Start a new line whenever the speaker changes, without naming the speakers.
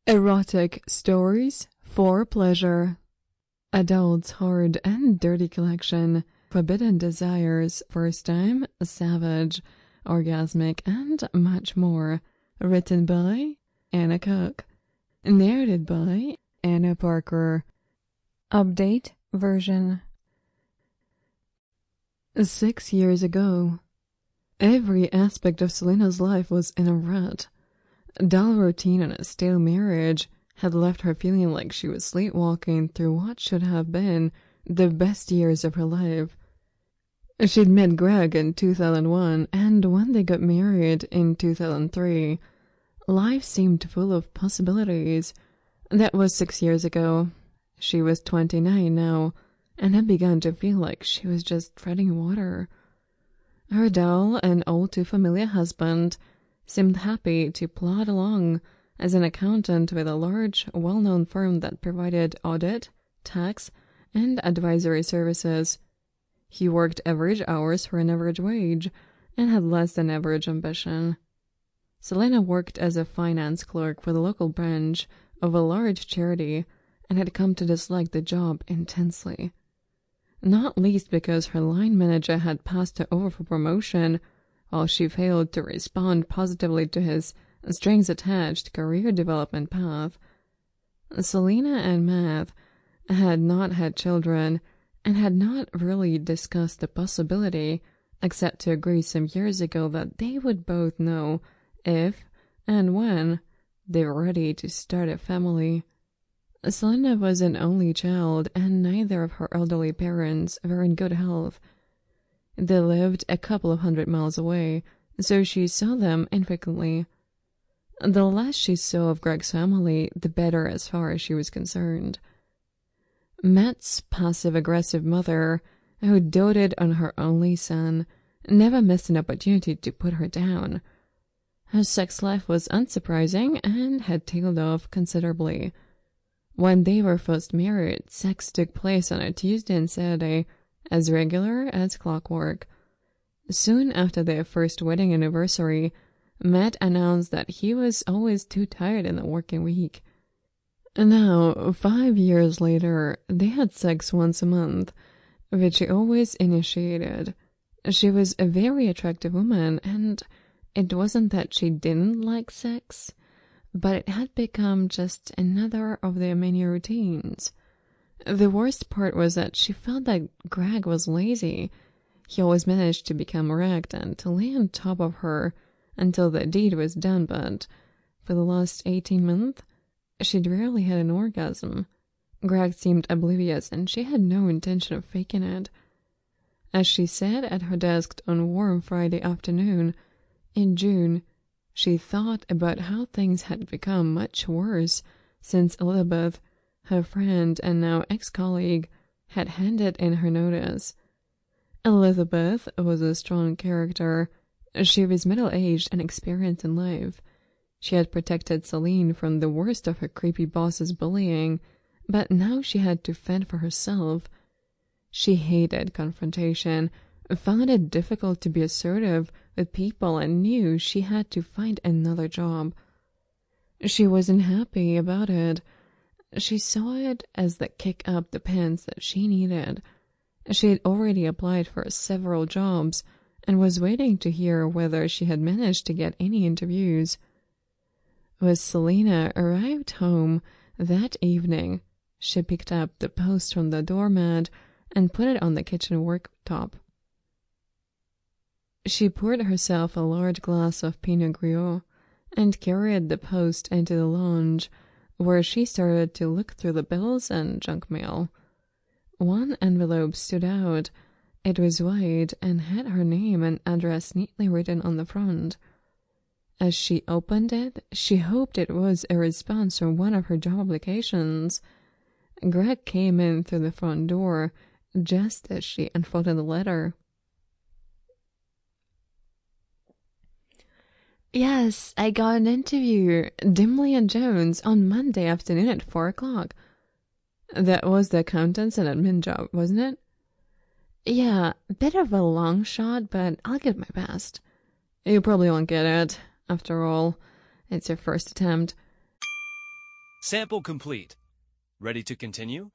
Erotic stories for pleasure. Adults' hard and dirty collection. Forbidden desires. First time. Savage. Orgasmic. And much more. Written by Anna Cook. Narrated by Anna Parker. Update version. 6 years ago. Every aspect of Selena's life was in a rut. Dull routine and a stale marriage had left her feeling like she was sleepwalking through what should have been the best years of her life. She'd met Greg in 2001, and when they got married in 2003, life seemed full of possibilities. That was 6 years ago. She was 29 now, and had begun to feel like she was just treading water. Her dull and all too familiar husband seemed happy to plod along as an accountant with a large, well-known firm that provided audit, tax, and advisory services. He worked average hours for an average wage and had less than average ambition. Selena worked as a finance clerk for the local branch of a large charity and had come to dislike the job intensely. Not least because her line manager had passed her over for promotion while she failed to respond positively to his strings-attached career development path. Selena and Matt had not had children and had not really discussed the possibility, except to agree some years ago that they would both know if and when they were ready to start a family. Selena was an only child, and neither of her elderly parents were in good health. They lived a couple of 100 miles away, so she saw them infrequently. The less she saw of Greg's family, the better as far as she was concerned. Matt's passive-aggressive mother, who doted on her only son, never missed an opportunity to put her down. Her sex life was unsurprising and had tailed off considerably. When they were first married, sex took place on a Tuesday and Saturday, as regular as clockwork. Soon after their first wedding anniversary, Matt announced that he was always too tired in the working week. Now, 5 years later, they had sex once a month, which she always initiated. She was a very attractive woman, and it wasn't that she didn't like sex, but it had become just another of their many routines. The worst part was that she felt that Greg was lazy. He always managed to become erect and to lay on top of her until the deed was done, but for the last 18 months, she'd rarely had an orgasm. Greg seemed oblivious, and she had no intention of faking it. As she sat at her desk on warm Friday afternoon in June, she thought about how things had become much worse since Elizabeth, her friend and now ex-colleague, had handed in her notice. Elizabeth was a strong character. She was middle-aged and experienced in life. She had protected Celine from the worst of her creepy boss's bullying, but now she had to fend for herself. She hated confrontation, found it difficult to be assertive with people, and knew she had to find another job. She wasn't happy about it. She saw it as the kick up the pants that she needed. She had already applied for several jobs and was waiting to hear whether she had managed to get any interviews. When Selena arrived home that evening, she picked up the post from the doormat and put it on the kitchen worktop. She poured herself a large glass of Pinot Grigio and carried the post into the lounge, where she started to look through the bills and junk mail. One envelope stood out. It was white and had her name and address neatly written on the front. As she opened it, she hoped it was a response from one of her job applications. Greg came in through the front door just as she unfolded the letter. "Yes, I got an interview, Dimley and Jones, on Monday afternoon at 4 o'clock. That was the accountants and admin job, wasn't it? Yeah, bit of a long shot, but I'll give my best. You probably won't get it. After all, it's your first attempt.
Sample complete. Ready to continue?